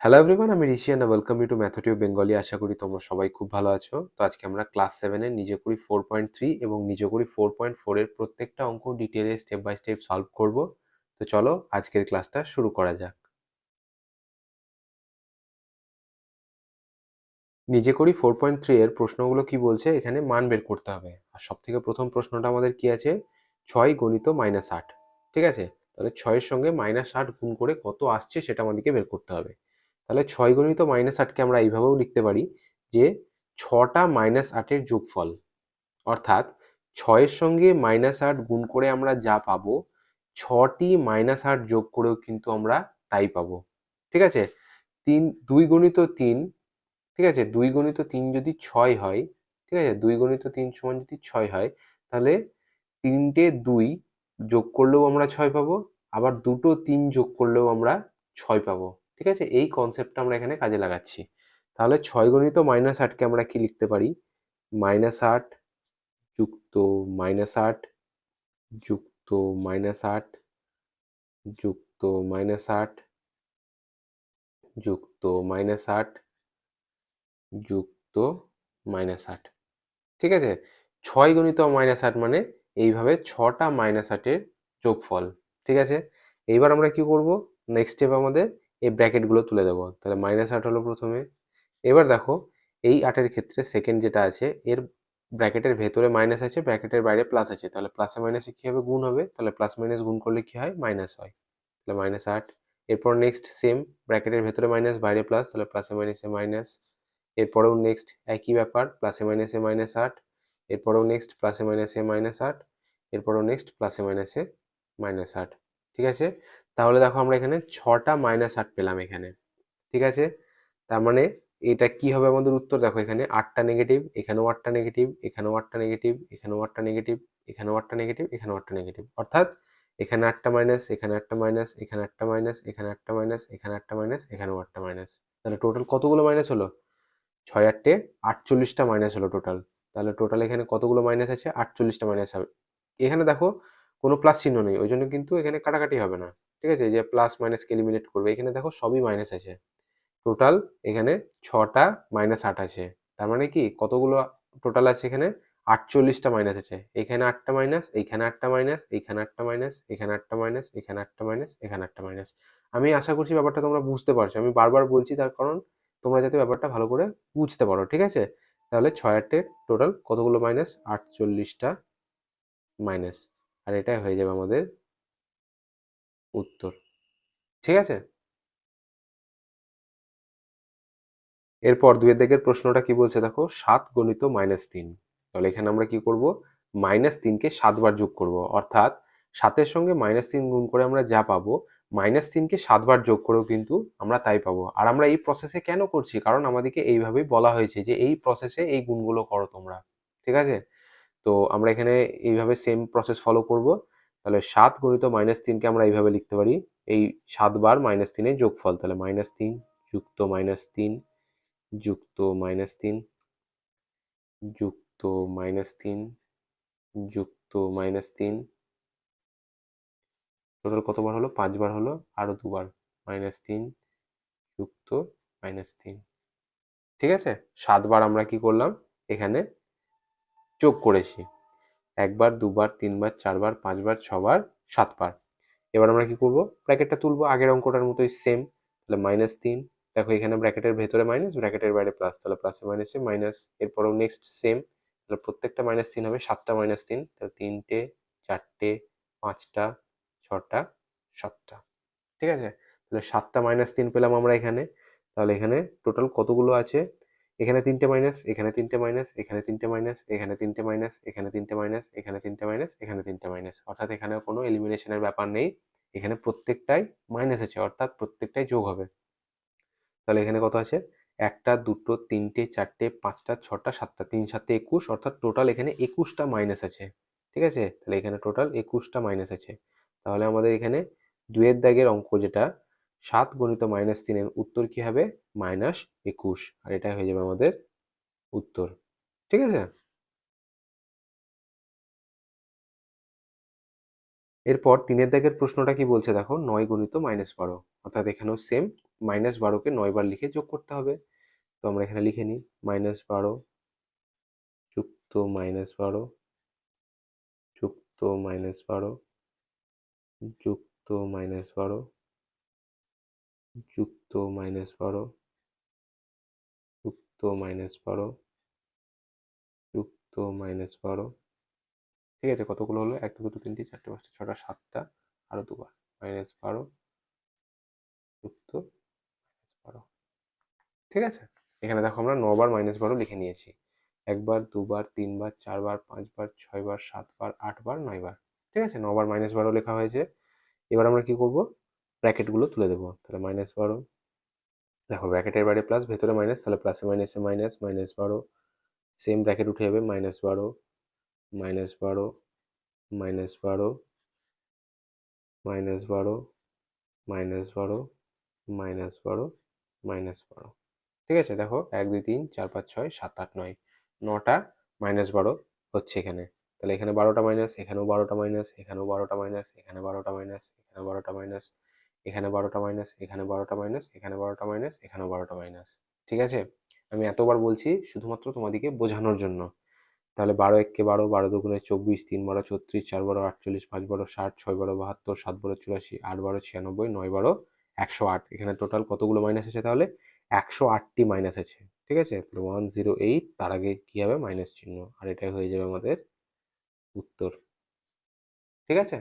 Hello everyone, আমি Rishi and welcome you to MathTube Bengali. আশা করি তোমরা সবাই খুব ভালো আছো। তো আজকে আমরা ক্লাস 7 এর নিজে করি 4.3 এবং নিজে করি 4.4 এর প্রত্যেকটা অঙ্ক ডিটেইলে স্টেপ বাই স্টেপ সলভ করব। তো চলো আজকের ক্লাসটা শুরু করা যাক। নিজে করি 4.3 এর প্রশ্নগুলো কি বলছে, এখানে মান বের করতে হবে। আর সবথেকে প্রথম প্রশ্নটা আমাদের কি আছে, 6 গণিত -8। ঠিক আছে, তাহলে 6 এর সঙ্গে -8 গুণ করে কত আসছে সেটা আমাদেরকে বের করতে হবে। তাহলে 6 গণিত -8কে আমরা এইভাবেও লিখতে পারি যে 6টা -8 এর যোগফল, অর্থাৎ 6 এর সঙ্গে -8 গুণ করে আমরা যা পাবো 6টি -8 যোগ করেও কিন্তু আমরা তাই পাবো। ঠিক আছে, 2 গণিত 3, ঠিক আছে, 2 গণিত 3 যদি 6 হয়, ঠিক আছে, 2 গণিত 3 সমান যদি 6 হয়, তাহলে 3টে 2 যোগ করলেও আমরা 6 পাবো, আবার দুটো 3 যোগ করলেও আমরা 6 পাবো। ঠিক আছে, এই কনসেপ্টটা আমরা এখানে কাজে লাগাচ্ছি। তাহলে 6 গণিত -8কে আমরা কি লিখতে পারি, -8 যুক্ত -8 যুক্ত -8 যুক্ত -8 যুক্ত -8 যুক্ত -8। ঠিক আছে, 6 গণিত -8 মানে এইভাবে 6টা -8-এর যোগফল। ঠিক আছে, এইবার আমরা কি করব, নেক্সট স্টেপ আমাদের এই ব্র্যাকেটগুলো তুলে দেবো। তাহলে -8 হলো প্রথমে। এবার দেখো এই 8-এর ক্ষেত্রে সেকেন্ড যেটা আছে, এর ব্র্যাকেটের ভেতরে মাইনাস আছে, ব্র্যাকেটের বাইরে প্লাস আছে, তাহলে প্লাসে মাইনাসে কি হবে, গুণ হবে। তাহলে প্লাস মাইনাস গুণ করলে কি হয়, মাইনাস হয়। তাহলে -8। এরপর নেক্সট সেম, ব্র্যাকেটের ভেতরে মাইনাস বাইরে প্লাস, তাহলে প্লাসে মাইনাসে মাইনাস। এরপরেও নেক্সট একই ব্যাপার, প্লাসে মাইনাসে -8। এরপরেও নেক্সট প্লাসে মাইনাসে -8। এরপরেও নেক্সট প্লাসে মাইনাসে -8। ঠিক আছে, তাহলে দেখো আমরা এখানে 6টা -8 পেলাম এখানে। ঠিক আছে, তার মানে এটা কি হবে আমাদের উত্তর, দেখো এখানে 8টা নেগেটিভ, এখানেও 8টা নেগেটিভ, এখানেও 8টা নেগেটিভ, এখানেও 8টা নেগেটিভ, এখানেও 8টা নেগেটিভ, এখানেও 8টা নেগেটিভ, অর্থাৎ এখানে 8টা মাইনাস, এখানে 8টা মাইনাস, এখানে 8টা মাইনাস, এখানে 8টা মাইনাস, এখানে 8টা মাইনাস, এখানেও 8টা মাইনাস। তাহলে টোটাল কতগুলো মাইনাস হলো, 6 8 48টা মাইনাস হলো টোটাল। তাহলে টোটাল এখানে কতগুলো মাইনাস আছে, 48টা মাইনাস হবে। এখানে দেখো কোনো প্লাস চিহ্ন নেই, ওই জন্য কিন্তু এখানে কাটাকাটি হবে না। ঠিক আছে, যে প্লাস মাইনাসকে এলিমিনেট করবে, এখানে দেখো সবই মাইনাস আছে। টোটাল এখানে 6টা -8 আছে। তার মানে কি কতগুলো টোটাল আছে এখানে, 48টা মাইনাস আছে। এখানে 8টা মাইনাস, এইখানে 8টা মাইনাস, এইখানে 8টা মাইনাস, এখানে 8টা মাইনাস, এখানে 8টা মাইনাস, এখানে 8টা মাইনাস। আমি আশা করছি ব্যাপারটা তোমরা বুঝতে পারছো। আমি বারবার বলছি তার কারণ তোমরা যাতে ব্যাপারটা ভালো করে বুঝতে পারো। ঠিক আছে, তাহলে 6 8 টোটাল কতগুলো মাইনাস, 48টা মাইনাস। আর এটাই হয়ে যাবে আমাদের উত্তর। ঠিক আছে, এরপর 2 এর দাগের প্রশ্নটা কি বলছে দেখো, 7 গণিত -3। তাহলে এখানে আমরা কি করব, -3কে 7 বার যোগ করব, অর্থাৎ 7 এর সঙ্গে -3 গুণ করে আমরা যা পাবো, -3কে 7 বার যোগ করেও কিন্তু আমরা তাই পাবো। আর আমরা এই প্রসেসে কেন করছি, কারণ আমাদেরকে এইভাবেই বলা হয়েছে যে এই প্রসেসে এই গুণগুলো করো তোমরা। ঠিক আছে, তো আমরা এখানে এইভাবে সেম প্রসেস ফলো করব। তাহলে 7 গণিত -3কে আমরা এইভাবে লিখতে পারি, এই 7 বার -3 এর যোগফল। তাহলে -3 যুক্ত -3 যুক্ত -3 যুক্ত -3 যুক্ত -3, টোটাল কতবার হলো, 5 বার হলো, আরো 2 বার, -3 যুক্ত -3। ঠিক আছে, 7 বার আমরা কি করলাম এখানে যোগ করেছি, একবার, দুবার, 3 বার, 4 বার, 5 বার, 6 বার, 7 বার। এবার আমরা কি করব, ব্র্যাকেটটা তুলবো আগের অঙ্কটার মতোই সেম। তাহলে -3, দেখো এখানে ব্র্যাকেটের ভেতরে মাইনাস, ব্র্যাকেটের বাইরে প্লাস, তাহলে প্লাসে মাইনাসে মাইনাস। এরপরেও নেক্সট সেম, তাহলে প্রত্যেকটা -3 হবে, 7টা -3, তাহলে 3টে, 4টে, 5টা, 6টা, 7টা। ঠিক আছে, তাহলে 7টা -3 পেলাম আমরা এখানে। তাহলে এখানে টোটাল কতগুলো আছে, এখানে 3টে মাইনাস, এখানে 3টে মাইনাস, এখানে 3টে মাইনাস, এখানে 3টে মাইনাস, এখানে 3টে মাইনাস, এখানে 3টে মাইনাস, এখানে 3টে মাইনাস, অর্থাৎ এখানে কোনো এলিমিনেশনের ব্যাপার নেই। এখানে প্রত্যেকটাই মাইনাস আছে, অর্থাৎ প্রত্যেকটাই যোগ হবে। তাহলে এখানে কত আছে, একটা, দুটো, 3টে, 4টে, 5টা, 6টা, 7টা, 3 7 21, অর্থাৎ টোটাল এখানে 21টা মাইনাস আছে। ঠিক আছে, তাহলে এখানে টোটাল 21টা মাইনাস আছে। তাহলে আমাদের এখানে 2 এর দাগের অঙ্ক যেটা, 7 গণিত -3 এর উত্তর কি হবে, -21, আর এটা হয়ে যাবে আমাদের উত্তর। ঠিক আছে, এরপর 3 এর দাগের প্রশ্নটা কি বলছে দেখো, 9 গণিত -12, অর্থাৎ এখানেও সেম, -12কে 9 বার লিখে যোগ করতে হবে। তো আমরা এখানে লিখে নিই -12 যুক্ত -12 যুক্ত -12 যুক্ত -12 যুক্ত -12 যুক্ত -12 যুক্ত -12। ঠিক আছে, কতগুলো হলো? 1 2 3 4 5 6 7টা, আরো দুবার -12 যুক্ত -12। ঠিক আছে, এখানে দেখো আমরা 9 বার -12 লিখে নিয়েছি। 1 বার 2 বার 3 বার 4 বার 5 বার 6 বার 7 বার 8 বার 9 বার। ঠিক আছে, 9 বার -12 লেখা হয়েছে। এবার আমরা কি করব? ব্র্যাকেটগুলো তুলে দেবো। তাহলে -12, দেখো ব্র্যাকেটের বাইরে প্লাস, ভেতরে মাইনাস, তাহলে প্লাসে মাইনাসে মাইনাস, -12, সেম ব্র্যাকেট উঠে যাবে, -12 -12 -12 -12 -12 -12 -12। ঠিক আছে, দেখো 1 2 3 4 5 6 7 8 9, 9টা -12 হচ্ছে এখানে। তাহলে এখানে 12টা মাইনাস, এখানেও 12টা মাইনাস, এখানেও 12টা মাইনাস, এখানে 12টা মাইনাস, এখানে 12টা মাইনাস, এখানে 12টা মাইনাস, এখানে 12টা মাইনাস, এখানে 12টা মাইনাস, এখানেও 12টা মাইনাস। ঠিক আছে, আমি এতবার বলছি শুধুমাত্র তোমাদেরকে বোঝানোর জন্য। তাহলে 12 একে 12, 12 দুগুণে 24, 3 12 36, 4 12 48, 5 12 60, 6 12 72, 7 12 84, 8 12 96, 9 12 108। এখানে টোটাল কতগুলো মাইনাস আছে? তাহলে 108টি মাইনাস আছে। ঠিক আছে, 108, তার আগে কি হবে? মাইনাস চিহ্ন, আর এটাই হয়ে যাবে আমাদের উত্তর। ঠিক আছে,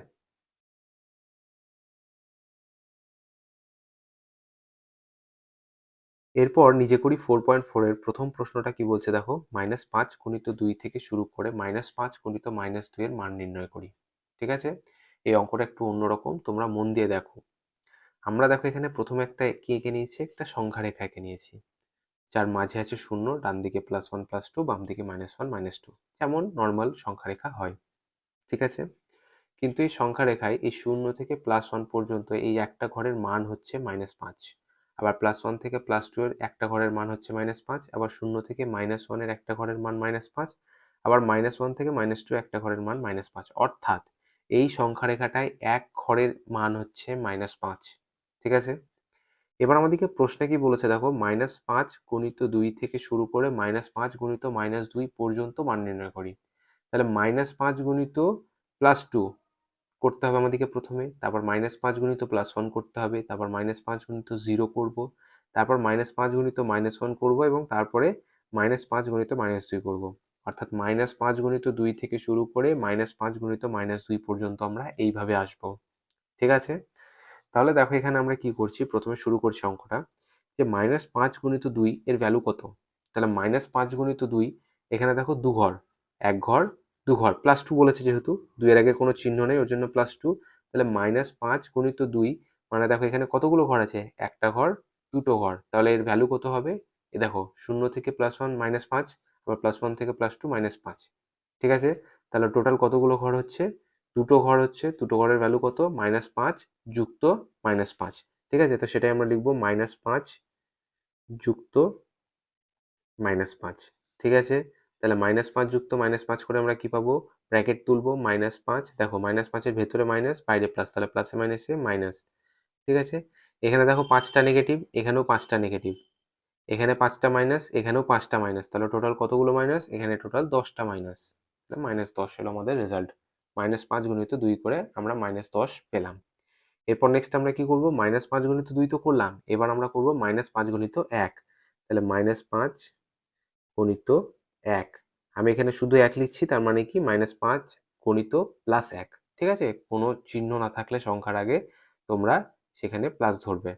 এরপর নিজে করি 4.4 এর প্রথম প্রশ্নটা কি বলছে দেখো, -5 গুণিত 2 থেকে শুরু করে -5 গুণিত -2 এর মান নির্ণয় করি। ঠিক আছে, এই অঙ্কটা একটু অন্যরকম, তোমরা মন দিয়ে দেখো। আমরা দেখো এখানে প্রথমে একটা কি এঁকে নিয়েছি? একটা সংখ্যা রেখা এঁকে নিয়েছি, যার মাঝে আছে 0, ডান দিকে +1 +2, বাম দিকে -1 -2, যেমন নর্মাল সংখ্যা রেখা হয়। ঠিক আছে, কিন্তু এই সংখ্যা রেখায় এই 0 থেকে +1 পর্যন্ত এই একটা ঘরের মান হচ্ছে -5, আবার +1 থেকে +2 এর একটা ঘরের মান হচ্ছে -5, আবার 0 থেকে -1 এর একটা ঘরের মান -5, আবার -1 থেকে -2 একটা ঘরের মান -5। অর্থাৎ এই সংখ্যা রেখাটায় এক ঘরের মান হচ্ছে -5। ঠিক আছে, এবার আমাদেরকে প্রশ্নে কি বলেছে দেখো, -5 গুণিত 2 থেকে শুরু করে -5 গুণিত -2 পর্যন্ত মান নির্ণয় করি। তাহলে -5 গুণিত +2 করতে হবে আমাদেরকে প্রথমে, তারপর -5 গুণিত +1 করতে হবে, তারপর -5 গুণিত 0 করব, তারপর -5 গুণিত -1 করব, এবং তারপরে -5 গুণিত -2 করব। অর্থাৎ -5 গুণিত 2 থেকে শুরু করে -5 গুণিত -2 পর্যন্ত আমরা এইভাবে আসব। ঠিক আছে, তাহলে দেখো এখানে আমরা কি করছি, প্রথমে শুরু করছি অঙ্কটা, যে -5 গুণিত 2 এর ভ্যালু কত? তাহলে -5 গুণিত 2, এখানে দেখো দু ঘর, এক ঘর দু ঘর, +2 বলেছে যেহেতু, 2 এর আগে কোনো চিহ্ন নেই ওর জন্য +2। তাহলে -5 গুণিত 2 মানে দেখো এখানে কতগুলো ঘর আছে? একটা ঘর, দুটো ঘর, তাহলে এর ভ্যালু কত হবে? এ দেখো 0 থেকে +1 -5, আবার +1 থেকে +2 -5। ঠিক আছে, তাহলে টোটাল কতগুলো ঘর হচ্ছে? দুটো ঘর হচ্ছে, দুটো ঘরের ভ্যালু কত? -5 যুক্ত -5। ঠিক আছে, তো সেটাই আমরা লিখবো, -5 যুক্ত -5। ঠিক আছে, তাহলে -5 যুক্ত -5 করে আমরা কি পাবো? ব্র্যাকেট তুলবো, -5, দেখো -5 এর ভেতরে মাইনাস, বাইরে প্লাস, তাহলে প্লাসে মাইনাসে মাইনাস। ঠিক আছে, এখানে দেখো 5টা নেগেটিভ, এখানেও 5টা নেগেটিভ, এখানে 5টা মাইনাস, এখানেও 5টা মাইনাস, তাহলে টোটাল কতগুলো মাইনাস? এখানে টোটাল 10টা মাইনাস, তাহলে -10 হলো আমাদের রেজাল্ট। -5 গুণিত 2 করে আমরা -10 পেলাম। এরপর নেক্সট আমরা কি করব? -5 গুণিত 2 তো করলাম, এবার আমরা করব -5 গুণিত 1। তাহলে -5 গুণিত 1, আমি এখানে শুধু 1 লিখছি, তার মানে কি -5 গুণিত +1। ঠিক আছে, কোনো চিহ্ন না থাকলে সংখ্যার আগে তোমরা সেখানে প্লাস ধরবে।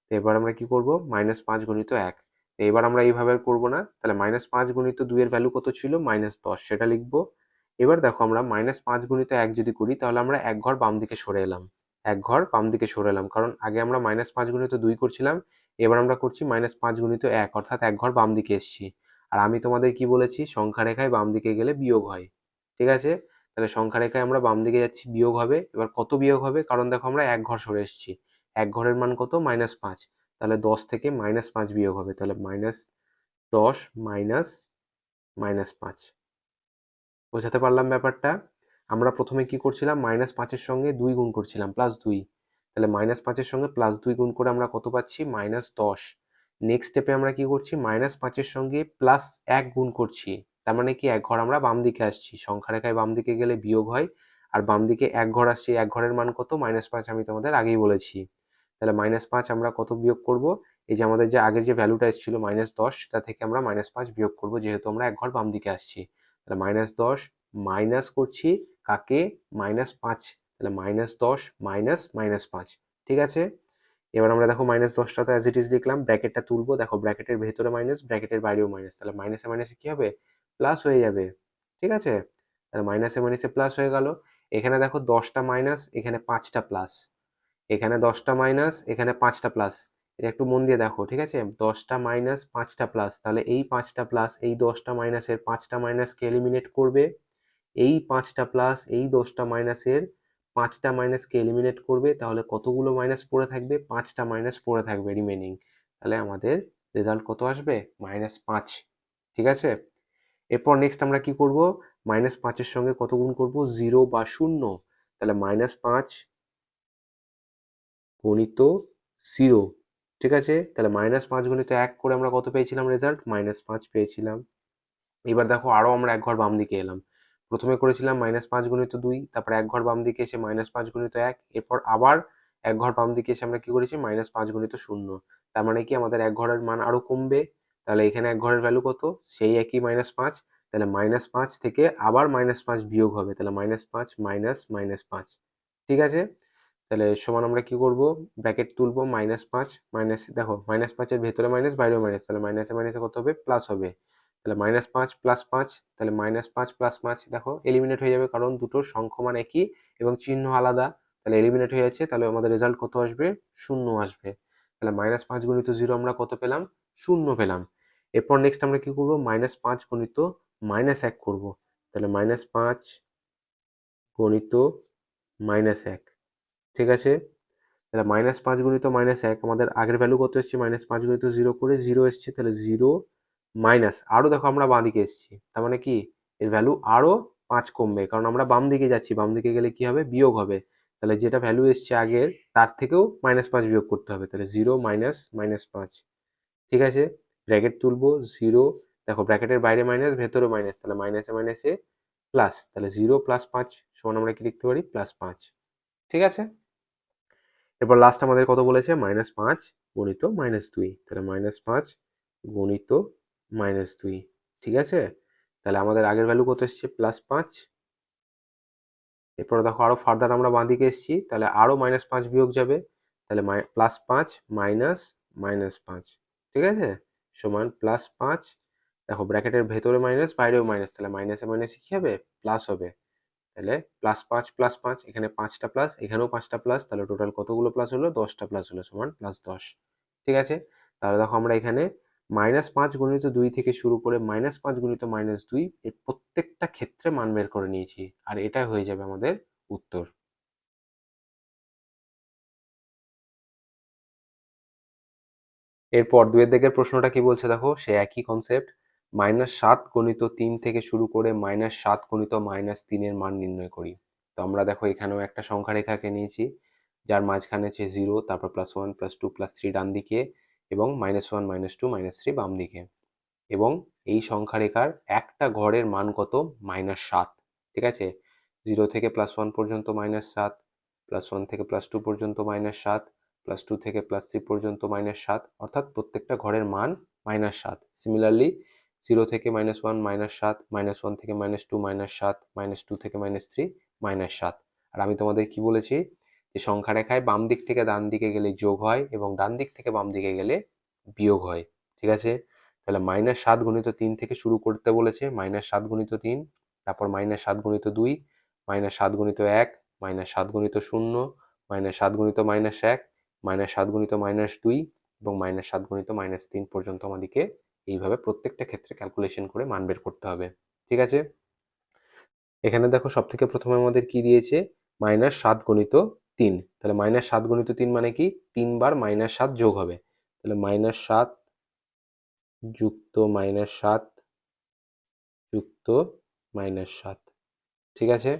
তো এবার আমরা কি করব? -5 গুণিত 1। এবার আমরা এইভাবে আর করবো না, তাহলে -5 গুণিত 2 এর ভ্যালু কত ছিল? -10, সেটা লিখবো। এবার দেখো আমরা -5 গুণিত 1 যদি করি, তাহলে আমরা এক ঘর বাম দিকে সরে এলাম, এক ঘর বাম দিকে সরে এলাম, কারণ আগে আমরা -5 গুণিত 2 করছিলাম, এবার আমরা করছি -5 গুণিত 1, অর্থাৎ এক ঘর বাম দিকে এসেছি। আর আমি তোমাদের কি বলেছি? সংখ্যা রেখায় বাম দিকে গেলে বিয়োগ হয়। ঠিক আছে, তাহলে সংখ্যা রেখায় আমরা বাম দিকে যাচ্ছি, বিয়োগ হবে। এবার কত বিয়োগ হবে? কারণ দেখো আমরা এক ঘর সরে এসেছি, এক ঘরের মান কত? -5, তাহলে 10 থেকে -5 বিয়োগ হবে, তাহলে -10 -5। বোঝাতে পারলাম ব্যাপারটা? আমরা প্রথমে কি করছিলাম? -5 এর সঙ্গে 2 গুণ করছিলাম, +2, তাহলে -5-এর সঙ্গে +2 গুণ করে আমরা কত পাচ্ছি? -10। নেক্সট স্টেপে আমরা কি করছি? -5-এর সঙ্গে +1 গুণ করছি। তার মানে কি 1 ঘর আমরা বাম দিকে আসছি। সংখ্যা রেখায় বাম দিকে গেলে বিয়োগ হয়, আর বাম দিকে 1 ঘর আসছে। 1 ঘরের মান কত? -5 আমি তোমাদের আগেই বলেছি। তাহলে -5 আমরা কত বিয়োগ করব? এই যে আমাদের যে আগের যে ভ্যালুটা এসেছিল -10, সেটা থেকে আমরা -5 বিয়োগ করব, যেহেতু আমরা 1 ঘর বাম দিকে আসছি। তাহলে -10 মাইনাস করছি কাকে? -5। তাহলে -10 মাইনাস -5। ঠিক আছে? এবার আমরা দেখো -10টা তো অ্যাজ ইট ইজ লিখলাম, ব্র্যাকেটটা তুলবো, দেখো ব্র্যাকেটের ভেতরে মাইনাস, ব্র্যাকেটের বাইরেও মাইনাস, তাহলে মাইনাসে মাইনাসে কি হবে? প্লাস হয়ে যাবে। ঠিক আছে? তাহলে মাইনাসে মাইনাসে প্লাস হয়ে গেল। এখানে দেখো 10টা মাইনাস, এখানে 5টা প্লাস, এখানে 10টা মাইনাস, এখানে 5টা প্লাস। এটা একটু মন দিয়ে দেখো, ঠিক আছে? 10টা মাইনাস, 5টা প্লাস, তাহলে এই 5টা প্লাস এই 10টা মাইনাসের 5টা মাইনাসকে এলিমিনেট করবে, এই 5টা প্লাস এই 10টা মাইনাসের 5টা মাইনাসকে এলিমিনেট করবে, তাহলে কতগুলো মাইনাস পড়ে থাকবে? 5টা মাইনাস পড়ে থাকবে রিমেনিং। তাহলে আমাদের রেজাল্ট কত আসবে? -5। ঠিক আছে? এরপর নেক্সট আমরা কি করব? -5-এর সঙ্গে কত গুণ করব? 0 বা 0। তাহলে -5 গণিত 0। ঠিক আছে? তাহলে -5 গণিত 1 করে আমরা কত পেয়েছিলাম রেজাল্ট? -5 পেয়েছিলাম। এবার দেখো আরো আমরা 1 ঘর বাম দিকে এলাম। প্রথমে করেছিলাম -5 গুণিত 2, তারপর 1 ঘর বাম দিকে এসে -5 গুণিত 1, এরপর আবার 1 ঘর বাম দিকে এসে আমরা কি করেছি? -5 গুণিত 0। তার মানে কি আমাদের 1 ঘরের মান আরো কমবে। তাহলে এখানে 1 ঘরের ভ্যালু কত? সেই একই -5। তাহলে -5 থেকে আবার -5 বিয়োগ হবে। তাহলে -5 মাইনাস -5। ঠিক আছে? তাহলে সমান আমরা কি করব? ব্র্যাকেট তুলবো, -5 মাইনাস, দেখো -5 এর ভেতরে মাইনাস, বাইরেও মাইনাস, তাহলে মাইনাসে মাইনাসে কত হবে? প্লাস হবে। তাহলে -5 প্লাস 5, তাহলে -5 প্লাস 5 দেখো এলিমিনেট হয়ে যাবে, কারণ দুটোর সংখ্যমান একই এবং চিহ্ন আলাদা। তাহলে এলিমিনেট হয়ে যাচ্ছে, তাহলে আমাদের রেজাল্ট কত আসবে? 0 আসবে। তাহলে -5 গুণিত 0 আমরা কত পেলাম? 0 পেলাম। এরপর নেক্সট আমরা কি করব? -5 গুণিত -1 করব। তাহলে -5 গণিত -1। ঠিক আছে? তাহলে -5 গুণিত -1, আমাদের আগের ভ্যালু কত এসছে? -5 গুণিত 0 করে 0 এসছে, তাহলে 0 মাইনাস, আরো দেখো আমরা বাঁ দিকে এসেছি, তার মানে কি এর ভ্যালু আরো 5 কমবে, কারণ আমরা বাম দিকে যাচ্ছি, বাম দিকে গেলে কি হবে? বিয়োগ হবে। তাহলে যেটা ভ্যালু এসছে আগের, তার থেকেও -5 বিয়োগ করতে হবে, তাহলে 0 মাইনাস -5। ঠিক আছে? ব্র্যাকেট তুলবো, 0, দেখো ব্র্যাকেটের বাইরে মাইনাস, ভেতরে মাইনাস, তাহলে মাইনাসে মাইনাসে প্লাস, তাহলে 0 প্লাস 5 সমান আমরা কি লিখতে পারি? +5। ঠিক আছে? এরপর লাস্ট আমাদের কত বলেছে? -5 গণিত -2। তাহলে -5 গণিত -2। ঠিক আছে? তাহলে আমাদের আগের ভ্যালু কত এসছে? +5। এরপরে দেখো আরো ফার্দার আমরা বাঁ দিকে এসেছি, তাহলে আরো -5 বিয়োগ যাবে, তাহলে +5 মাইনাস -5। ঠিক আছে? সমান +5, দেখো ব্র্যাকেটের ভেতরে মাইনাস, বাইরেও মাইনাস, তাহলে মাইনাসে মাইনাসে কি হবে? প্লাস হবে। তাহলে +5 +5, এখানে 5টা প্লাস, এখানেও 5টা প্লাস, তাহলে টোটাল কতগুলো প্লাস হলো? 10টা প্লাস হলো, সমান +10। ঠিক আছে? তাহলে দেখো আমরা এখানে -5 গুণিত 2 থেকে শুরু করে -5 গুণিত -2 এর প্রত্যেকটা ক্ষেত্রে মান বের করে নিয়েছি, আর এটাই হয়ে যাবে আমাদের উত্তর। এরপর 2 এর দিকের প্রশ্নটা কি বলছে দেখো, সে একই কনসেপ্ট, -7 গণিত 3 থেকে শুরু করে -7 গণিত -3 এর মান নির্ণয় করি। তো আমরা দেখো এখানেও একটা সংখ্যা রেখাকে নিয়েছি, যার মাঝখানে আছে 0, তারপর +1 +2 +3 ডান দিকে এবং -1 -2 -3 বাম দিকে, এবং এই সংখ্যা রেখার একটা ঘরের মান কত? -7। ঠিক আছে? 0 থেকে +1 পর্যন্ত -7, +1 থেকে +2 পর্যন্ত -7, +2 থেকে +3 পর্যন্ত -7, অর্থাৎ প্রত্যেকটা ঘরের মান -7। সিমিলারলি 0 থেকে -1 -7, -1 থেকে -2 -7, -2 থেকে -3 -7। আর আমি তোমাদের কি বলেছি? যে সংখ্যা রেখায় বাম দিক থেকে ডান দিকে গেলে যোগ হয় এবং ডান দিক থেকে বাম দিকে গেলে বিয়োগ হয়। ঠিক আছে? তাহলে -7 গুণিত 3 থেকে শুরু করতে বলেছে, -7 গুণিত 3, তারপর -7 গুণিত 2, -7 গুণিত 1, -7 গুণিত 0, -7 গুণিত -1, -7 গুণিত -2 এবং -7 গুণিত -3 পর্যন্ত আমাদেরকে এইভাবে প্রত্যেকটা ক্ষেত্রে ক্যালকুলেশন করে মান বের করতে হবে। ঠিক আছে? এখানে দেখো সব থেকে প্রথমে আমাদের কি দিয়েছে? -7 গণিত 3। তাহলে -7 গণিত 3 মানে কি? 3 বার -7 যোগ হবে। তাহলে -7 যুক্ত -7 যুক্ত -7। ঠিক আছে?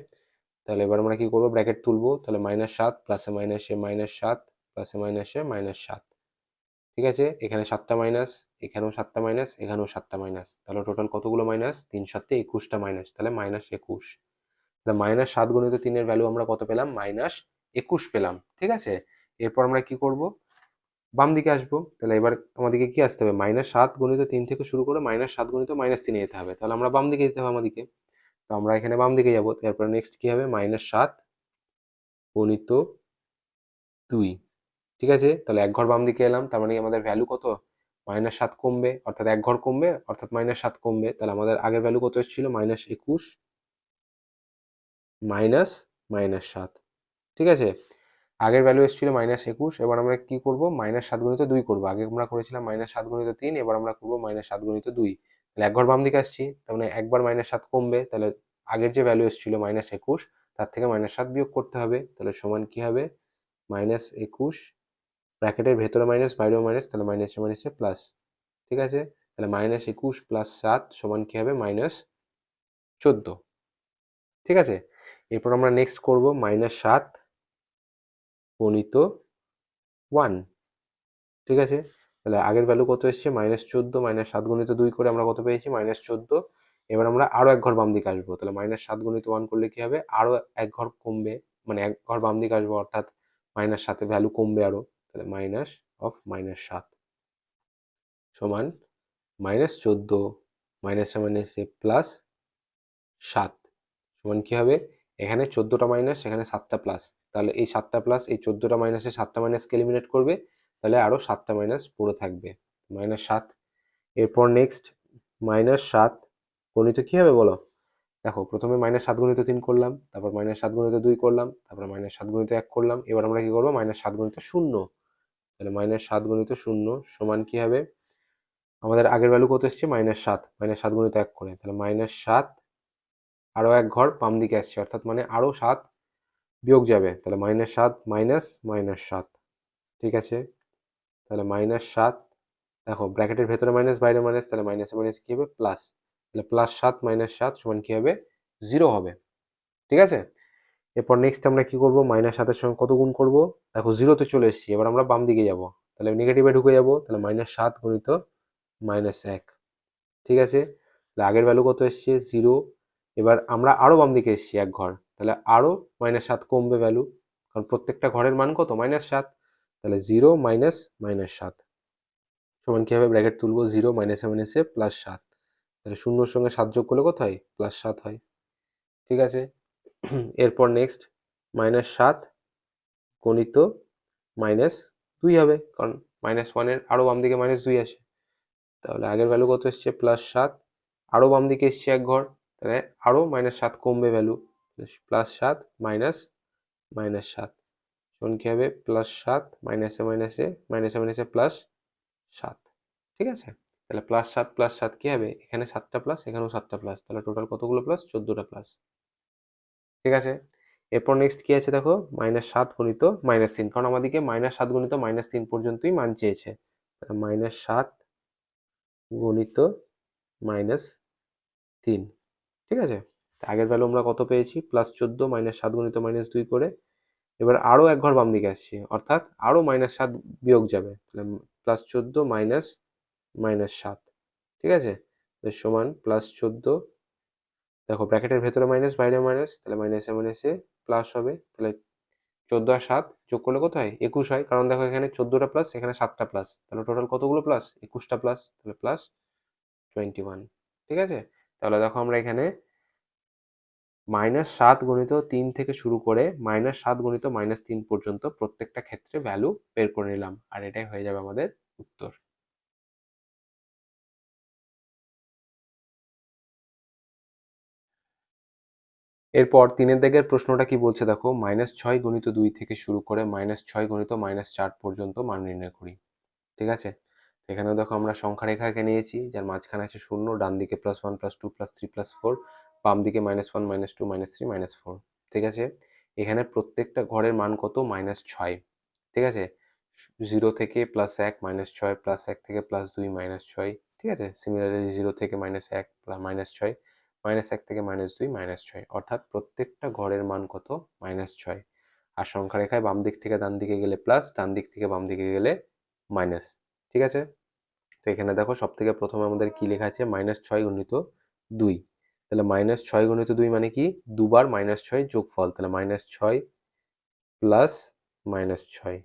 তাহলে এবার আমরা কি করবো, ব্র্যাকেট তুলবো, তাহলে -7 প্লাসে মাইনাসে -7 প্লাসে মাইনাসে -7। ঠিক আছে, এখানে 7টা মাইনাস, এখানেও 7টা মাইনাস, এখানেও 7টা মাইনাস, তাহলে টোটাল কতগুলো মাইনাস, 3 7 21টা মাইনাস, তাহলে -21। তাহলে -7 গুণিত 3 এর ভ্যালু আমরা কত পেলাম, -21 পেলাম। ঠিক আছে, এরপর আমরা কি করব, বাম দিকে আসবো। তাহলে এবার আমাদেরকে কি আসতে হবে, -7 গুণিত 3 থেকে শুরু করে -7 গুণিত -3 যেতে হবে। তাহলে আমরা বাম দিকে যেতে হবে আমাদেরকে, তো আমরা এখানে বাম দিকে যাবো। তারপর নেক্সট কি হবে, -7 গুণিত 2। ঠিক আছে, তাহলে এক ঘর বাম দিকে এলাম, তার মানে আমাদের ভ্যালু কত, -7 কমবে, অর্থাৎ এক ঘর কমবে, অর্থাৎ -7 কমবে। তাহলে আমাদের আগের ভ্যালু কত এসেছিল, -21 মাইনাস -7। ঠিক আছে, আগের ভ্যালু এসেছিল -21। এবার আমরা কি করব, -7 গুণিত 2 করবো। আগে আমরা করেছিলাম -7 গুণিত 3, এবার আমরা করবো -7 গুণিত 2। তাহলে এক ঘর বাম দিকে আসছি, তার মানে একবার -7 কমবে, তাহলে আগের যে ভ্যালু এসেছিল -21, তার থেকে -7 বিয়োগ করতে হবে। তাহলে সমান কি হবে, -21, ব্র্যাকেটের ভেতরে মাইনাস বাইরেও মাইনাস, তাহলে মাইনাসে মাইনাসে প্লাস। ঠিক আছে, তাহলে -21 প্লাস 7 সমান কি হবে, -14। ঠিক আছে, এরপর আমরা নেক্সট করব -7 গুণিত 1। ঠিক আছে, তাহলে আগের ভ্যালু কত এসছে, -14, -7 গুণিত 2 করে আমরা কত পেয়েছি, -14। এবার আমরা আরো এক ঘর বাম দিকে আসবো, তাহলে -7 গুণিত 1 করলে কি হবে, আরো এক ঘর কমবে, মানে এক ঘর বাম দিকে আসবো, অর্থাৎ -7 এর ভ্যালু কমবে আরো, তাহলে -7 সমান -14 মাইনাসে মাইনাসে প্লাস 7 সমান কি হবে, এখানে 14টা মাইনাস, এখানে 7টা প্লাস, তাহলে এই 7টা প্লাস এই 14টা মাইনাসে 7টা মাইনাসকে এলিমিনেট করবে, তাহলে আরো 7টা মাইনাস পুরো থাকবে, -7। এরপর নেক্সট -7 গণিত কি হবে বলো, দেখো প্রথমে -7 গুণিত 3 করলাম, তারপর -7 গুণিত 2 করলাম, তারপর -7 গুণিত 1 করলাম। এবার আমরা কি করবো, -7 গুণিত 0। তাহলে -7 গুণিত 0 সমান কি হবে, আমাদের আগের ভ্যালু কত এসছে, -7, -7 গুণিত 1 করে, তাহলে -7 আরো এক ঘর বাম দিকে আসছে, অর্থাৎ মানে আরো 7 বিয়োগ যাবে, তাহলে -7 মাইনাস -7। ঠিক আছে, তাহলে -7, দেখো ব্র্যাকেটের ভেতরে মাইনাস বাইরে মাইনাস, তাহলে মাইনাসে মাইনাস কি হবে, প্লাস, তাহলে +7 -7 সমান কি হবে, 0 হবে। ঠিক আছে, এরপর নেক্সট আমরা কি করব, -7 এর সঙ্গে কত গুণ করব, দেখো 0 তে চলে এসেছি, এবার আমরা বাম দিকে যাব, তাহলে নেগেটিভে ঢুকে যাব, তাহলে -7 গুণিত -1। ঠিক আছে, তাহলে আগের ভ্যালু কত এসছে, 0। এবার আমরা আরো বাম দিকে এসেছি এক ঘর, তাহলে আরো -7 কমবে ভ্যালু, কারণ প্রত্যেকটা ঘরের মান কত, -7। তাহলে 0 মাইনাস -7 সমান কি হবে, ব্র্যাকেট তুলবো, 0 মাইনাসে মাইনাসে +7, তাহলে শূন্যর সঙ্গে 7 যোগ করলে কত হয়, +7 হয়। ঠিক আছে, এরপর নেক্সট -7 গণিত -2 হবে, কারণ -1 এর আরো বাম দিকে -2 আসে। তাহলে আগের ভ্যালু কত এসছে, +7, আরো বাম দিকে এসছে এক ঘর, তাহলে আরো -7 কমবে ভ্যালু, +7 মাইনাস -7 সমান কি হবে, +7 মাইনাসে মাইনাসে মাইনাসে মাইনাসে +7। ঠিক আছে, তাহলে +7 +7 কি হবে, এখানে 7টা প্লাস, এখানেও 7টা প্লাস, তাহলে টোটাল কতগুলো প্লাস, 14টা প্লাস। ঠিক আছে, এরপর নেক্সট কি আছে দেখো, -7 গুণিত -3, কারণ আমাদেরকে -7 গুণিত -3 পর্যন্তই মান চেয়েছে, -7 গুণিত -3। ঠিক আছে, আগের ভ্যালু আমরা কত পেয়েছি, +14 -7 গুণিত -2 করে, এবার আরো এক ঘর বাম দিকে আসছি, অর্থাৎ আরো -7 বিয়োগ যাবে, তাহলে +14 মাইনাস -7। ঠিক আছে, সমান +14, দেখো ব্র্যাকেটের ভেতরে মাইনাস বাইরে মাইনাস, তাহলে মাইনাসে মাইনাসে প্লাস হবে, তাহলে 14 আর 7 যোগ করলে কত হয়, 21 হয়, কারণ দেখো এখানে 14টা প্লাস, এখানে 7টা প্লাস, তাহলে টোটাল কতগুলো প্লাস, 21টা প্লাস, তাহলে +21। ঠিক আছে, তাহলে দেখো আমরা এখানে -7 গুণিত 3 থেকে শুরু করে -7 গুণিত -3 পর্যন্ত প্রত্যেকটা ক্ষেত্রে ভ্যালু বের করে নিলাম, আর এটাই হয়ে যাবে আমাদের উত্তর। এরপর 3 দাগের প্রশ্নটা কি বলছে দেখো, -6 গুণিত 2 থেকে শুরু করে -6 গুণিত -4 পর্যন্ত মান নির্ণয় করি। ঠিক আছে, এখানেও দেখো আমরা সংখ্যা রেখা এঁকে নিয়েছি, যার মাঝখানে আছে 0, ডান দিকে +1 +2 +3 +4, বাম দিকে -1 -2 -3 -4। ঠিক আছে, এখানে প্রত্যেকটা ঘরের মান কত, -6। ঠিক আছে, 0 থেকে +1 -6, +1 থেকে +2 -6। ঠিক আছে, সিমিলারলি 0 থেকে -1 -6, -1 থেকে -2 -6, অর্থাৎ প্রত্যেকটা ঘরের মান কত? -6। আর সংখ্যা রেখায় বাম দিক থেকে ডান দিকে গেলে প্লাস, ডান দিক থেকে বাম দিকে গেলে মাইনাস। ঠিক আছে? তো এখানে দেখো সব থেকে প্রথমে আমাদের কি লেখা আছে? -6 গুণিত 2। তাহলে -6 গুণিত 2 মানে কি? দুবার -6 যোগফল। তাহলে -6 প্লাস -6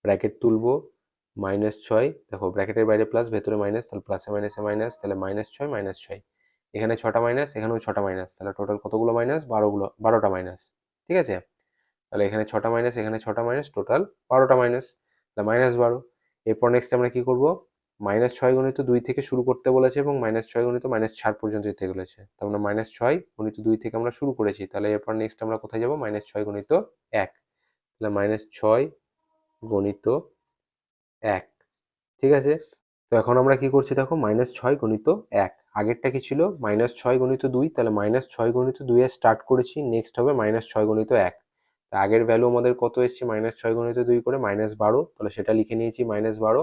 ব্র্যাকেট তুলবো, -6, দেখো ব্র্যাকেটের বাইরে প্লাস, ভেতরে মাইনাস, তাহলে প্লাসে মাইনাসে মাইনাস, তাহলে -6 -6, এখানে 6টা মাইনাস, এখানেও 6টা মাইনাস, তাহলে টোটাল কতগুলো মাইনাস? 12টা মাইনাস। ঠিক আছে? তাহলে এখানে 6টা মাইনাস, এখানে 6টা মাইনাস, টোটাল 12টা মাইনাস, তাহলে -12। এরপর নেক্সট আমরা কি করব? -6 গুণিত 2 থেকে শুরু করতে বলেছে এবং -6 গুণিত -4 পর্যন্ত যেতে বলেছে। তার মানে -6 গুণিত 2 থেকে আমরা শুরু করেছি, তাহলে এরপর নেক্সট আমরা কোথায় যাব? -6 গুণিত 1, তাহলে -6 গণিত 1। ঠিক আছে? তো এখন আমরা কি করছি দেখো? -6 গণিত 1। আগেরটা কি ছিল? -6 গণিত 2, তাহলে -6 গণিত 2 এ স্টার্ট করেছি, নেক্সট হবে -6 গণিত 1। আগের ভ্যালু আমাদের কত এসছে? -6 গণিত 2 করে -12, তাহলে সেটা লিখে নিয়েছি -12।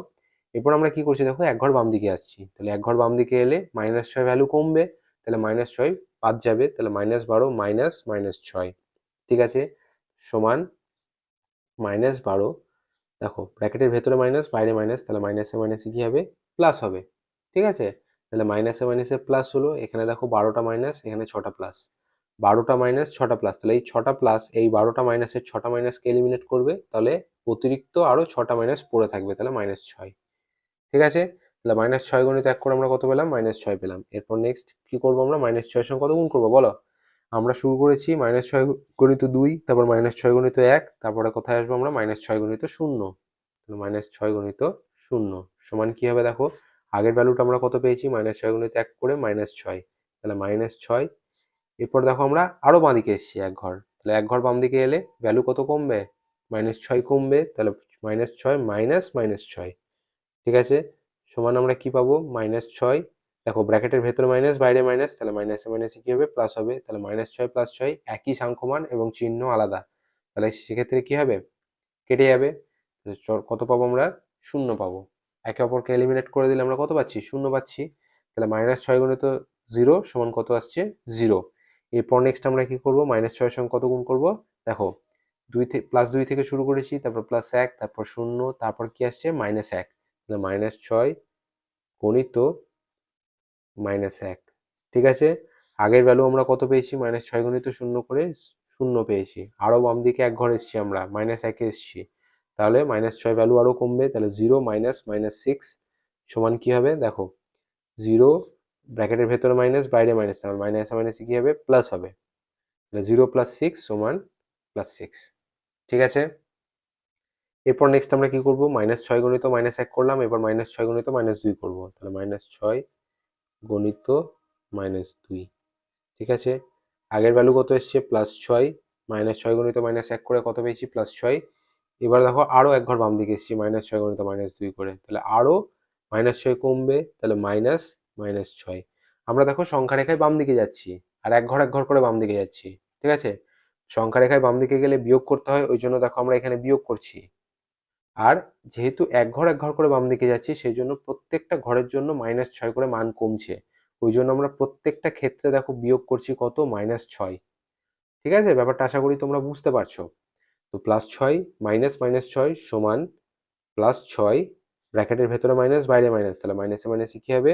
এরপর আমরা কি করছি দেখো? এক ঘর বাম দিকে আসছি, তাহলে এক ঘর বাম দিকে এলে -6 ভ্যালু কমবে, তাহলে -6 বাদ যাবে, তাহলে -12 মাইনাস -6। ঠিক আছে? সমান -12, দেখো ব্র্যাকেটের ভেতরে মাইনাস, বাইরে মাইনাস, তাহলে মাইনাসে মাইনাসে কি হবে? প্লাস হবে। ঠিক আছে? তাহলে মাইনাসে মাইনাসে প্লাস হলো, এখানে দেখো 12টা মাইনাস, এখানে 6টা প্লাস, 12টা মাইনাস 6টা প্লাস, তাহলে এই 6টা প্লাস এই 12টা মাইনাসের 6টা মাইনাসকে এলিমিনেট করবে, তাহলে অতিরিক্ত আরো 6টা মাইনাস পড়ে থাকবে, তাহলে -6। ঠিক আছে? তাহলে -6 গুণিত 1 করে আমরা কত পেলাম? -6 পেলাম। এরপর নেক্সট কি করবো আমরা? -6 এর সঙ্গে কত গুণ করবো বলো? আমরা শুরু করেছি -6 গণিত 2, তারপর -6 গণিত 1, তারপরে কোথায় আসবো আমরা? -6 গণিত 0। -6 গণিত 0 সমান কি হবে দেখো? আগের ভ্যালুটা আমরা কত পেয়েছি? -6 গুণিত 1 করে -6, তাহলে -6। এরপর দেখো আমরা আরো বাঁদিকে এসেছি এক ঘর, তাহলে এক ঘর বাম দিকে এলে ভ্যালু কত কমবে? -6 কমবে, তাহলে -6 মাইনাস -6। ঠিক আছে? সমান আমরা কি পাবো? -6, দেখো ব্র্যাকেটের ভেতরে মাইনাস, বাইরে মাইনাস, তাহলে মাইনাসে মাইনাসে কি হবে? প্লাস হবে, তাহলে -6 প্লাস 6 একই সাংখ্যমান এবং চিহ্ন আলাদা, তাহলে সেক্ষেত্রে কি হবে? কেটে যাবে। কত পাবো আমরা? 0 পাবো। একে অপরকে এলিমিনেট করে দিলে আমরা কত পাচ্ছি? 0 পাচ্ছি। তাহলে -6 গুণিত 0 সমান কত আসছে? 0। এরপর নেক্সট আমরা কি করব? -6 এর সঙ্গে কত গুণ করব? দেখো +2 থেকে শুরু করেছি, তারপর +1, তারপর 0, তারপর কি আসছে? -1, তাহলে -6 গণিত -1। ঠিক আছে? আগের ভ্যালু আমরা কত পেয়েছি? -6 গণিত 0 করে 0 পেয়েছি। আরো বাম দিকে এক ঘর এসেছি আমরা, -1 এ এসেছি, তাহলে -6 ভ্যালু আরো কমবে, তাহলে 0 মাইনাস -6 সমান কি হবে? দেখো 0 ব্র্যাকেটের ভেতরে মাইনাস, বাইরে মাইনাস, তাহলে মাইনাসে মাইনাসে কি হবে? প্লাস হবে, তাহলে 0 + 6 সমান +6। ঠিক আছে? এরপর নেক্সট আমরা কি করব? -6 গণিত -1 করলাম, এবার -6 গণিত -2 করব, তাহলে -6 গণিত -2। ঠিক আছে? আগের ভ্যালু কত এসছে? +6, -6 গণিত -1 করে কত পেয়েছি? +6। এবার দেখো আরো এক ঘর বাম দিকে এসেছি, -6 গণিত -2 করে, তাহলে আরো -6 কমবে, তাহলে -6। আমরা দেখো সংখ্যা রেখায় বাম দিকে যাচ্ছি, আর এক ঘর করে বাম দিকে যাচ্ছি। ঠিক আছে? সংখ্যা রেখায় বাম দিকে গেলে বিয়োগ করতে হয়, ওই জন্য দেখো আমরা এখানে বিয়োগ করছি। আর যেহেতু এক ঘর করে বাম দিকে যাচ্ছি, সেই জন্য প্রত্যেকটা ঘরের জন্য -6 করে মান কমছে, ওই জন্য আমরা প্রত্যেকটা ক্ষেত্রে দেখো বিয়োগ করছি কত? -6। ঠিক আছে? ব্যাপারটা আশা করি তোমরা বুঝতে পারছো। তো +6 মাইনাস -6 সমান +6 ব্র্যাকেটের ভেতরে মাইনাস, বাইরে মাইনাস, তাহলে মাইনাসে মাইনাসে কি হবে?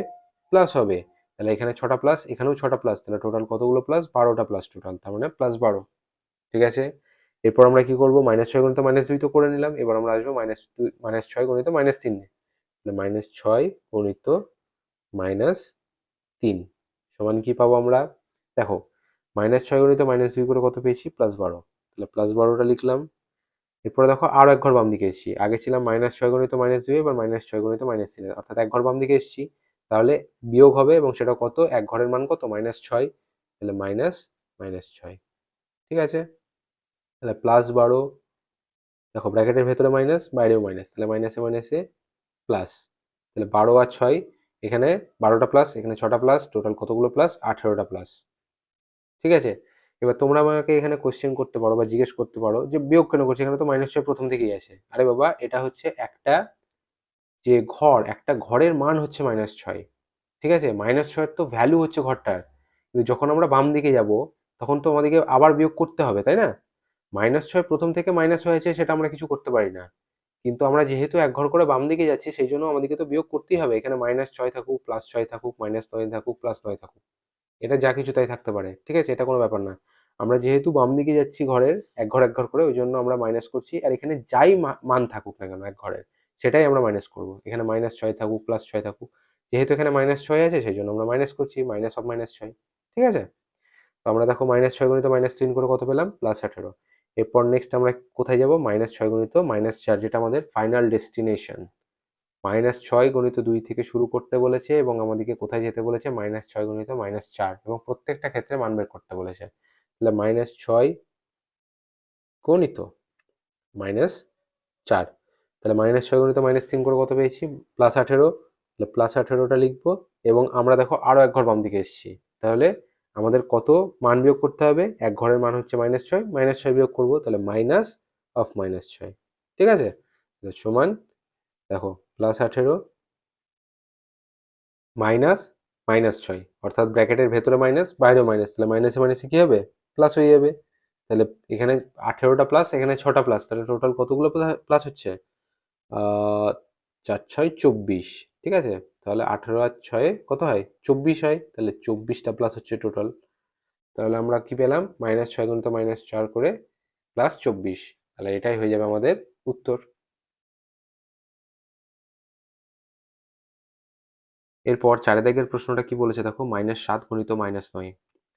প্লাস হবে, তাহলে এখানে 6টা প্লাস, এখানেও 6টা প্লাস, তাহলে টোটাল কতগুলো প্লাস? 12টা প্লাস টোটাল, তার মানে +12। ঠিক আছে? এরপর আমরা কি করব? -6 গণিত -2 তো করে নিলাম, এবার আমরা আসবো -2 -6 গণিত -3, তাহলে -6 গণিত -3 সমান কি পাবো আমরা? দেখো -6 গণিত -2 করে কত পেয়েছি? +12, তাহলে +12টা লিখলাম। এরপরে দেখো আরো এক ঘর বাম দিকে এসেছি, আগে ছিলাম -6 গণিত -2, এবার -6 গণিত -3, অর্থাৎ এক ঘর বাম দিকে এসেছি, তাহলে বিয়োগ হবে, এবং সেটা কত? এক ঘরের মান কত? -6, তাহলে -6। ঠিক আছে? তাহলে +12, দেখো ব্র্যাকেটের ভেতরে মাইনাস, বাইরেও মাইনাস, তাহলে মাইনাসে মাইনাসে প্লাস, তাহলে 12 আর 6, এখানে 12টা প্লাস, এখানে 6টা প্লাস, টোটাল কতগুলো প্লাস? 18টা প্লাস। ঠিক আছে? এবার তোমরা আমাকে এখানে কোশ্চেন করতে পারো বা জিজ্ঞেস করতে পারো যে বিয়োগ কেন করছি? এখানে তো -6 প্রথম থেকেই আছে। আরে বাবা, এটা হচ্ছে একটা একটা ঘরের মান হচ্ছে -6। ঠিক আছে? -6 এর তো ভ্যালু হচ্ছে ঘরটার, কিন্তু যখন আমরা বাম দিকে যাব তখন তো আমাদেরকে আবার বিয়োগ করতে হবে, তাই না? -6 প্রথম থেকে মাইনাস হয়েছে সেটা আমরা কিছু করতে পারি না। কিন্তু আমরা যেহেতু এক ঘর করে বাম দিকে যাচ্ছি সেই জন্য আমাদেরকে তো বিয়োগ করতেই হবে। এখানে -6 থাকুক, +6 থাকুক, -9 থাকুক, +9 থাকুক। এটা যা কিছু তাই থাকতে পারে। ঠিক আছে? এটা কোনো ব্যাপার না। আমরা যেহেতু বাম দিকে যাচ্ছি ঘরের এক ঘর করে ওই জন্য আমরা মাইনাস করছি। আর এখানে যাই মান থাকুক না কেন এক ঘরের সেটাই আমরা মাইনাস করব। এখানে -6 থাকুক, +6 থাকুক। যেহেতু এখানে -6 আছে সেই জন্য আমরা মাইনাস করছি -6। ঠিক আছে? তো আমরা দেখো -6 গুণিত -3 করে কত পেলাম? +18। এরপর নেক্সট আমরা কোথায় যাব? -6 গুণিত -4 যেটা আমাদের ফাইনাল ডেস্টিনেশন। -6 গুণিত 2 থেকে শুরু করতে বলেছে এবং আমাদেরকে কোথায় যেতে বলেছে? -6 গুণিত -4 এবং প্রত্যেকটা ক্ষেত্রে মান বের করতে বলেছে। তাহলে -6 গুণিত -4, তাহলে -6 গুণিত -3 করে কত পেয়েছি? +18। তাহলে +18টা লিখবো এবং আমরা দেখো আরো এক ঘর বাম দিকে এসেছি। তাহলে আমাদের কত মান বিয়োগ করতে হবে? এক ঘরের মান হচ্ছে -6, -6 বিয়োগ করবো তাহলে -6। ঠিক আছে? সমান দেখো +18 মাইনাস -6 অর্থাৎ ব্র্যাকেটের ভেতরে মাইনাস বাইরেও মাইনাস, তাহলে মাইনাসে মাইনাসে কি হবে? প্লাস হয়ে যাবে। তাহলে এখানে 18টা প্লাস, এখানে 6টা প্লাস, তাহলে টোটাল কতগুলো প্লাস হচ্ছে? 4 6 24। ঠিক আছে? তাহলে 18 আর 6 কত হয়? 24 হয়। তাহলে 24টা প্লাস হচ্ছে টোটাল। তাহলে আমরা কি পেলাম? -6 গুণিত -4 করে +24। তাহলে এটাই হয়ে যাবে আমাদের উত্তর। এরপর 4 দাগের প্রশ্নটা কি বলেছে দেখো? -7 গুণিত -9।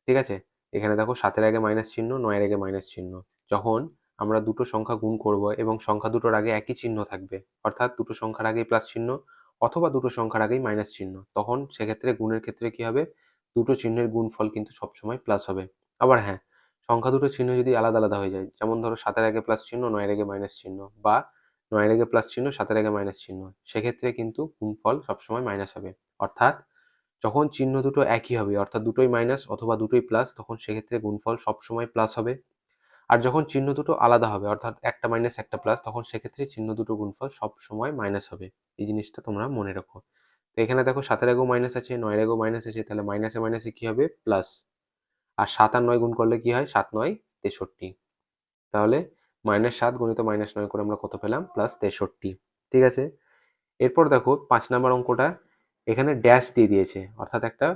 ঠিক আছে? এখানে দেখো 7 এর আগে মাইনাস চিহ্ন, 9 এর আগে মাইনাস চিহ্ন। যখন আমরা দুটো সংখ্যা গুণ করব এবং সংখ্যা দুটোর আগে একই চিহ্ন থাকবে, অর্থাৎ দুটো সংখ্যার আগেই প্লাস চিহ্ন অথবা দুটো সংখ্যার আগেই মাইনাস চিহ্ন, তখন সেক্ষেত্রে গুণের ক্ষেত্রে কি হবে? দুটো চিহ্নের গুণফল কিন্তু সবসময় প্লাস হবে। আবার হ্যাঁ, সংখ্যা দুটোর চিহ্ন যদি আলাদা আলাদা হয়ে যায়, যেমন ধরো 7 এর আগে প্লাস চিহ্ন, 9 এর আগে মাইনাস চিহ্ন, বা 9 এর আগে প্লাস চিহ্ন, 7 এর আগে মাইনাস চিহ্ন, সেক্ষেত্রে কিন্তু গুণফল সবসময় মাইনাস হবে। অর্থাৎ যখন চিহ্ন দুটো একই হবে, অর্থাৎ দুটোই মাইনাস অথবা দুটোই প্লাস, তখন সেক্ষেত্রে গুণফল সবসময় প্লাস হবে। আর যখন চিহ্ন দুটো আলাদা হবে, অর্থাৎ একটা মাইনাস একটা প্লাস, তখন সেক্ষেত্রে চিহ্ন দুটো গুণফল সবসময় মাইনাস হবে। এই জিনিসটা তোমরা মনে রাখো। তো এখানে দেখো 7 এর আগেও মাইনাস আছে, 9 এর আগেও মাইনাস আছে, তাহলে মাইনাসে মাইনাসে কি হবে? প্লাস। আর 7 আর 9 গুণ করলে কি হয়? 7 9 63। তাহলে -7 গুণিত -9 করে আমরা কত পেলাম? +63। ঠিক আছে? এরপর দেখো 5 নাম্বার অঙ্কটা, এখানে ড্যাশ দিয়ে দিয়েছে, অর্থাৎ একটা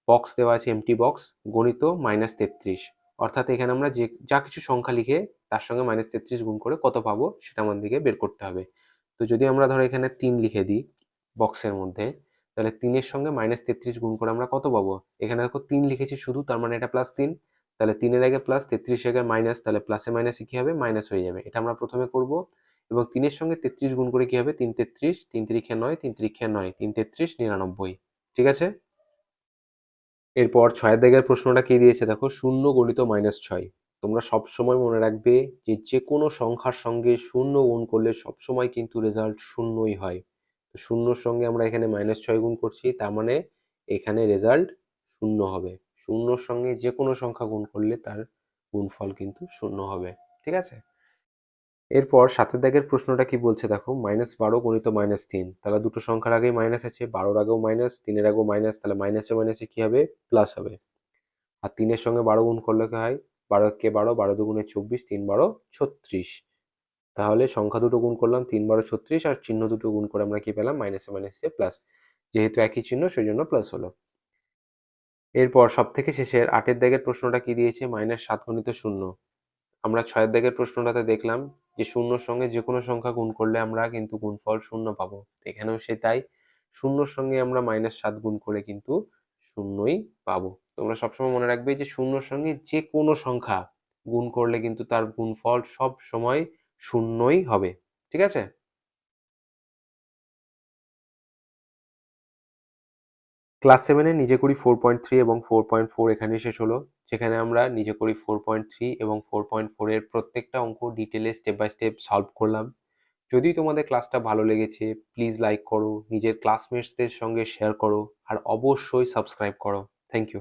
বক্স দেওয়া আছে, এমটি বক্স, গণিত -33। অর্থাৎ এখানে আমরা যা কিছু সংখ্যা লিখে তার সঙ্গে -33 গুণ করে কত পাবো সেটা আমাদেরকে বের করতে হবে। তো যদি আমরা ধরো এখানে 3 লিখে দিই বক্সের মধ্যে, তাহলে 3 এর সঙ্গে -33 গুণ করে আমরা কত পাবো? এখানে দেখো 3 লিখেছি শুধু, তার মানে এটা +3। তাহলে 3 এর আগে প্লাস, 33 এর আগে মাইনাস, তাহলে প্লাসে মাইনাসে কি হবে? মাইনাস হয়ে যাবে। এটা আমরা প্রথমে করব এবং 3 এর সঙ্গে 33 গুণ করে কি হবে? 3 33, 3 3 9, 3 3 9, 3 33 99। ঠিক আছে? এরপর 6 দাগের প্রশ্নটা কি দিয়েছে দেখো? 0 গণিত -6। তোমরা সবসময় মনে রাখবে যে কোনো সংখ্যার সঙ্গে 0 গুণ করলে সবসময় কিন্তু রেজাল্ট শূন্যই হয়। তো 0 সঙ্গে আমরা এখানে -6 গুণ করছি, তার মানে এখানে রেজাল্ট 0 হবে। 0 সঙ্গে যে কোনো সংখ্যা গুণ করলে তার গুণফল কিন্তু 0 হবে। ঠিক আছে? এরপর 7 দাগের প্রশ্নটা কি বলছে দেখো? -12 গণিত -3। তাহলে দুটো সংখ্যার আগেই মাইনাস আছে, 12 এর আগেও মাইনাস, 3 এর আগেও মাইনাস, তাহলে মাইনাসে মাইনাসে কি হবে? প্লাস হবে। আর 3 এর সঙ্গে 12 গুণ করলে কি হয়? 12 একে 12, 12 দুগুণে 24, 3 12 36। তাহলে সংখ্যা দুটো গুণ করলাম, 3 12 36, আর চিহ্ন দুটো গুণ করে আমরা কি পেলাম? মাইনাসে মাইনাসে প্লাস। যেহেতু একই চিহ্ন সেই জন্য প্লাস হলো। এরপর সবথেকে শেষের 8 এর দাগের প্রশ্নটা কি দিয়েছে? -7 গণিত 0। আমরা 6 দাগের প্রশ্নটাতে দেখলাম যে 0 এর সঙ্গে যে কোনো সংখ্যা গুণ করলে আমরা কিন্তু গুণফল 0 পাবো। এখানেও তাই, 0 এর সঙ্গে আমরা -7 গুণ করে কিন্তু 0ই পাবো। তোমরা সবসময় মনে রাখবে যে 0 এর সঙ্গে যে কোনো সংখ্যা গুণ করলে কিন্তু তার গুণফল সবসময় 0ই হবে। ঠিক আছে? ক্লাস 7 এ নিজে করি 4.3 এবং 4.4 এখানেই শেষ হলো। যেখানে আমরা নিজে করি 4.3 এবং 4.4 এর প্রত্যেকটা অঙ্ক ডিটেইলে স্টেপ বাই স্টেপ সলভ করলাম। যদি তোমাদের ক্লাসটা ভালো লেগেছে প্লিজ লাইক করো, নিজের ক্লাসমেটসদের সঙ্গে শেয়ার করো, আর অবশ্যই সাবস্ক্রাইব করো। Thank you.